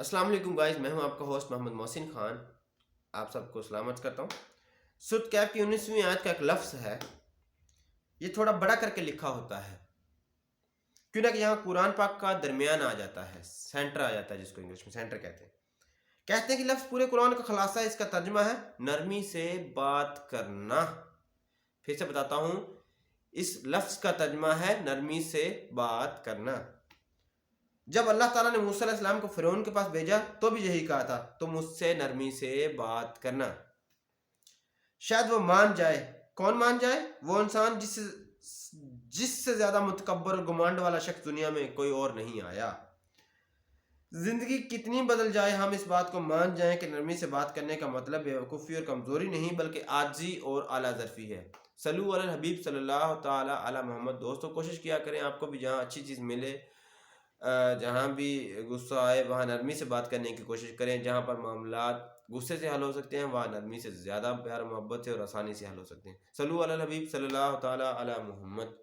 السلام علیکم گائز، میں ہوں آپ کا ہوسٹ محمد محسن خان. آپ سب کو سلامت کرتا ہوں. سورۃ کہف کی 19ویں آیت کا ایک لفظ ہے، یہ تھوڑا بڑا کر کے لکھا ہوتا ہے کیوں نہ کہ یہاں قرآن پاک کا درمیان آ جاتا ہے، سینٹر آ جاتا ہے، جس کو انگلش میں سینٹر کہتے ہیں کہ لفظ پورے قرآن کا خلاصہ ہے. اس کا ترجمہ ہے نرمی سے بات کرنا. پھر سے بتاتا ہوں، اس لفظ کا ترجمہ ہے نرمی سے بات کرنا. جب اللہ تعالیٰ نے موسیٰ علیہ السلام کو فرعون کے پاس بھیجا تو بھی یہی کہا تھا، تم مجھ سے نرمی سے بات کرنا. شاید وہ مان جائے. کون مان جائے؟ وہ انسان جس سے زیادہ متکبر اور گمانڈ والا شخص دنیا میں کوئی اور نہیں آیا. زندگی کتنی بدل جائے، ہم اس بات کو مان جائیں کہ نرمی سے بات کرنے کا مطلب بیوقوفی اور کمزوری نہیں بلکہ عاجزی اور اعلیٰ ظرفی ہے. صلو علی الحبیب صلی اللہ تعالی علی محمد. دوستو کوشش کیا کریں آپ کو بھی جہاں اچھی چیز ملے، جہاں بھی غصہ آئے وہاں نرمی سے بات کرنے کی کوشش کریں. جہاں پر معاملات غصے سے حل ہو سکتے ہیں وہاں نرمی سے زیادہ پیار محبت سے اور آسانی سے حل ہو سکتے ہیں. صلو علی الحبیب صلی اللہ تعالی علی محمد.